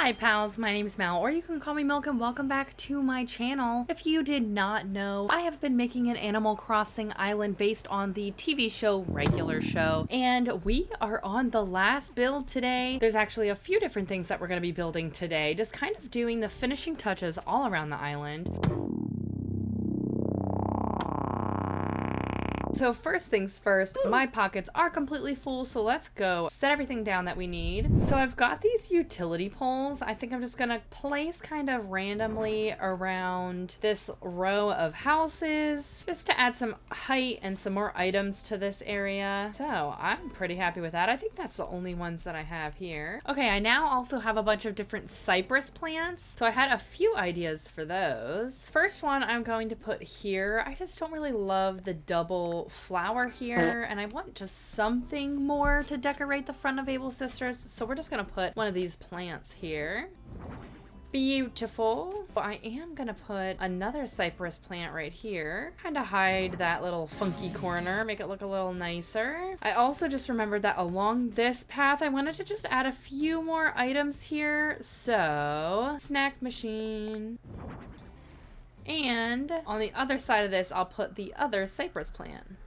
Hi pals, my name's Mal, or you can call me Milk, and welcome back to my channel. If you did not know, I have been making an Animal Crossing island based on the TV show Regular Show, and we are on the last build today. There's actually a few different things that we're going to be building today, just kind of doing the finishing touches all around the island. So first things first, my pockets are completely full, so let's go set everything down that we need. So I've got these utility poles. I think I'm just gonna place kind of randomly around this row of houses, just to add some height and some more items to this area. So I'm pretty happy with that. I think that's the only ones that I have here. Okay, I now also have a bunch of different cypress plants. So I had a few ideas for those. First one I'm going to put here. I just don't really love the double flower here, and I want just something more to decorate the front of Able Sisters, so we're just gonna put one of these plants here. Beautiful. I am gonna put another cypress plant right here, kind of hide that little funky corner, make it look a little nicer. I also just remembered that along this path I wanted to just add a few more items here, so snack machine. And on the other side of this, I'll put the other cypress plant.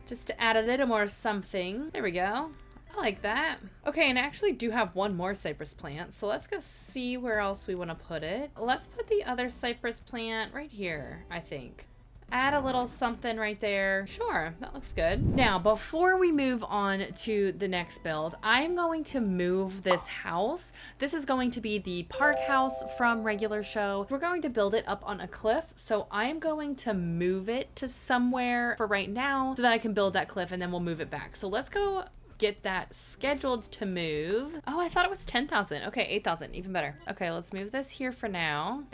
Just to add a little more something. There we go. I like that. Okay, and I actually do have one more cypress plant, so let's go see where else we want to put it. Let's put the other cypress plant right here, I think. Add a little something right there. Sure, that looks good. Now, before we move on to the next build, I'm going to move this house. This is going to be the park house from Regular Show. We're going to build it up on a cliff, so I'm going to move it to somewhere for right now so that I can build that cliff and then we'll move it back. So let's go get that scheduled to move. Oh, I thought it was 10,000. Okay, 8,000, even better. Okay, let's move this here for now.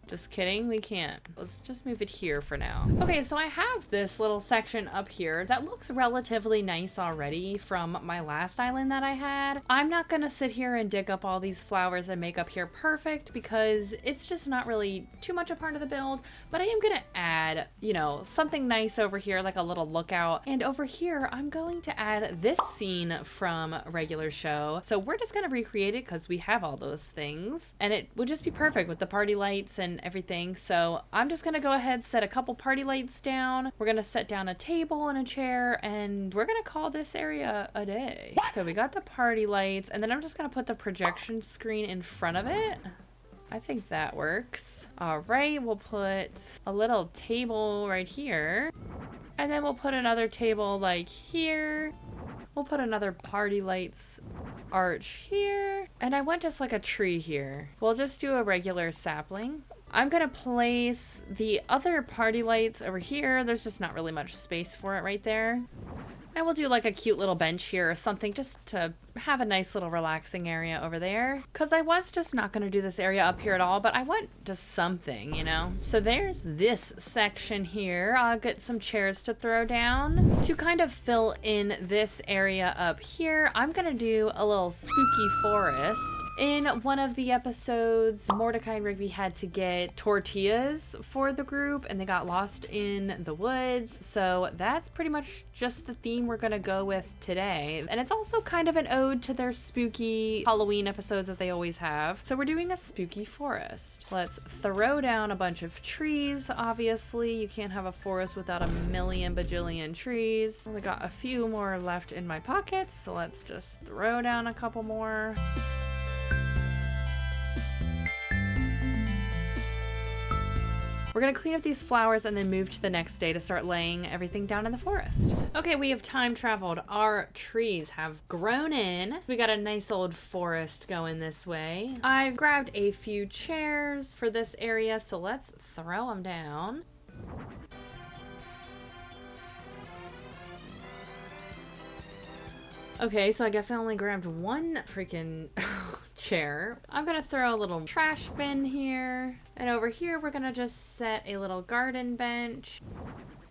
Just kidding, we can't. Let's just move it here for now. Okay, so I have this little section up here that looks relatively nice already from my last island that I had. I'm not gonna sit here and dig up all these flowers and make up here perfect because it's just not really too much a part of the build, but I am gonna add, you know, something nice over here, like a little lookout. And over here, I'm going to add this scene from Regular Show. So we're just gonna recreate it because we have all those things, and it would just be perfect with the party lights and everything. So I'm just gonna go ahead, set a couple party lights down. We're gonna set down a table and a chair, and we're gonna call this area a day. So we got the party lights, and then I'm just gonna put the projection screen in front of it. I think that works. All right, we'll put a little table right here, and then we'll put another table like here. We'll put another party lights arch here, and I want just like a tree here. We'll just do a regular sapling. I'm gonna place the other party lights over here. There's just not really much space for it right there. And we'll do like a cute little bench here or something just to have a nice little relaxing area over there. Because I was just not going to do this area up here at all, but I want just something, you know? So there's this section here. I'll get some chairs to throw down. To kind of fill in this area up here, I'm going to do a little spooky forest. In one of the episodes, Mordecai and Rigby had to get tortillas for the group, and they got lost in the woods. So that's pretty much just the theme we're going to go with today. And it's also kind of an ode to their spooky Halloween episodes that they always have. So we're doing a spooky forest. Let's throw down a bunch of trees. Obviously, you can't have a forest without a million bajillion trees. Only got a few more left in my pockets, so let's just throw down a couple more. We're gonna clean up these flowers and then move to the next day to start laying everything down in the forest. Okay, we have time traveled. Our trees have grown in. We got a nice old forest going this way. I've grabbed a few chairs for this area, so let's throw them down. Okay, so I guess I only grabbed one freaking chair. I'm gonna throw a little trash bin here. And over here, we're gonna just set a little garden bench.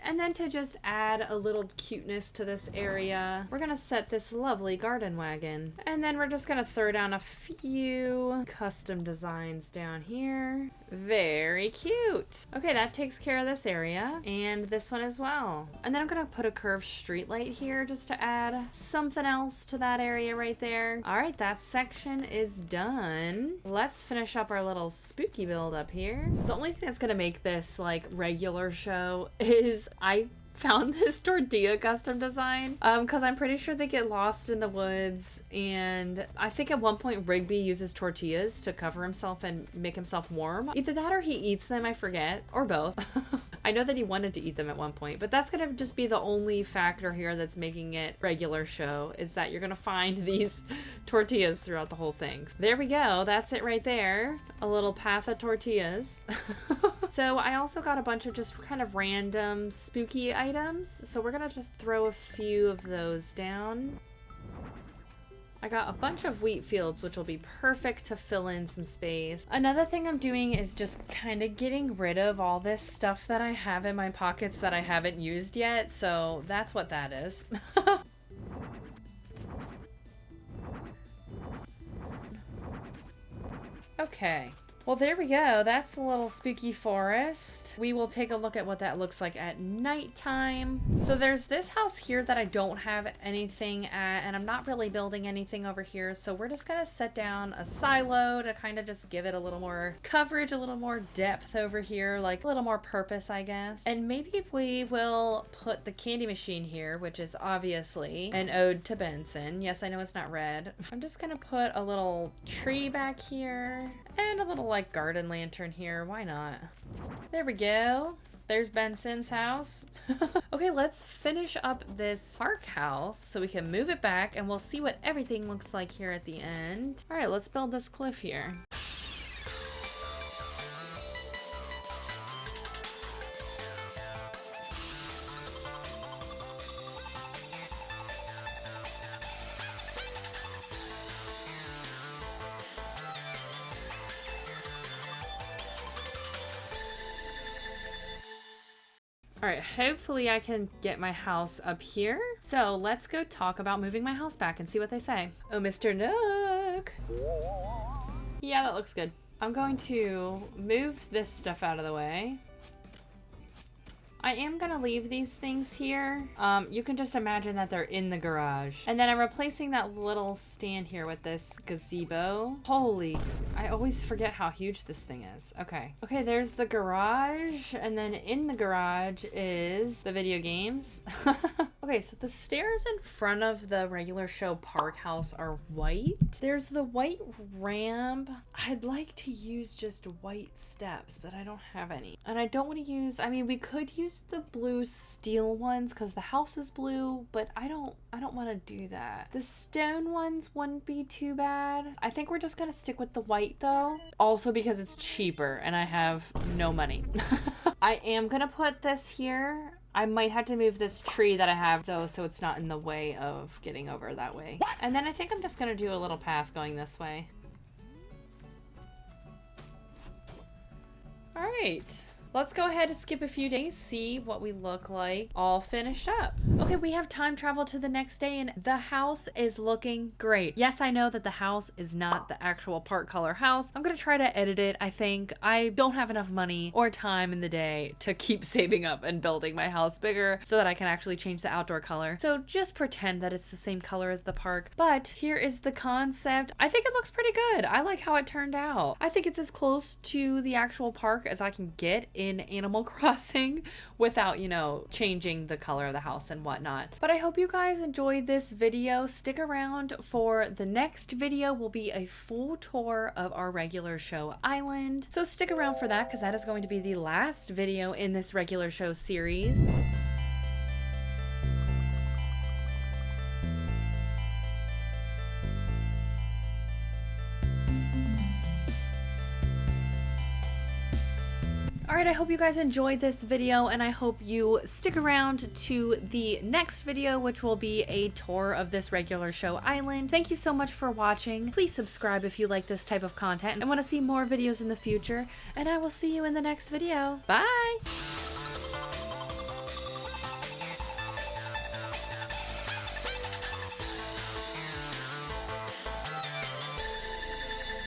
And then to just add a little cuteness to this area, we're gonna set this lovely garden wagon. And then we're just gonna throw down a few custom designs down here. Very cute. Okay, that takes care of this area and this one as well. And then I'm gonna put a curved street light here just to add something else to that area right there. All right, that section is done. Let's finish up our little spooky build up here. The only thing that's gonna make this like regular show is I found this tortilla custom design because I'm pretty sure they get lost in the woods, and I think at one point Rigby uses tortillas to cover himself and make himself warm. Either that or he eats them, I forget, or both. I know that he wanted to eat them at one point, but that's gonna just be the only factor here that's making it regular show, is that you're gonna find these tortillas throughout the whole thing. There we go, that's it right there. A little path of tortillas. So I also got a bunch of just kind of random spooky items, so we're gonna just throw a few of those down. I got a bunch of wheat fields, which will be perfect to fill in some space. Another thing I'm doing is just kind of getting rid of all this stuff that I have in my pockets that I haven't used yet, so that's what that is. Okay. Well, there we go. That's the little spooky forest. We will take a look at what that looks like at nighttime. So there's this house here that I don't have anything at, and I'm not really building anything over here. So we're just gonna set down a silo to kind of just give it a little more coverage, a little more depth over here, like a little more purpose, I guess. And maybe we will put the candy machine here, which is obviously an ode to Benson. Yes, I know it's not red. I'm just gonna put a little tree back here and a little like garden lantern here. Why not? There we go. There's Benson's house. Okay, let's finish up this park house so we can move it back and we'll see what everything looks like here at the end. All right, let's build this cliff here. All right, hopefully I can get my house up here. So let's go talk about moving my house back and see what they say. Oh, Mr. Nook. Yeah, that looks good. I'm going to move this stuff out of the way. I am gonna leave these things here. You can just imagine that they're in the garage. And then I'm replacing that little stand here with this gazebo. Holy, I always forget how huge this thing is. Okay. Okay, there's the garage. And then in the garage is the video games. Okay, so the stairs in front of the regular show park house are white. There's the white ramp. I'd like to use just white steps, but I don't have any. And I don't want to use, I mean, we could use the blue steel ones because the house is blue, but I don't want to do that. The stone ones wouldn't be too bad. I think we're just gonna stick with the white though, also because it's cheaper and I have no money. I am gonna put this here. I might have to move this tree that I have though, so it's not in the way of getting over that way. And then I think I'm just gonna do a little path going this way. All right. Let's go ahead and skip a few days, see what we look like all finished up. Okay, we have time travel to the next day and the house is looking great. Yes, I know that the house is not the actual part color house. I'm gonna try to edit it. I think I don't have enough money or time in the day to keep saving up and building my house bigger so that I can actually change the outdoor color. So just pretend that it's the same color as the park. But here is the concept. I think it looks pretty good. I like how it turned out. I think it's as close to the actual park as I can get in Animal Crossing without, you know, changing the color of the house and whatnot. But I hope you guys enjoyed this video. Stick around for the next video. Will be a full tour of our regular show island. So stick around for that because that is going to be the last video in this regular show series. Alright, I hope you guys enjoyed this video and I hope you stick around to the next video, which will be a tour of this regular show island. Thank you so much for watching. Please subscribe if you like this type of content and want to see more videos in the future, and I will see you in the next video. Bye!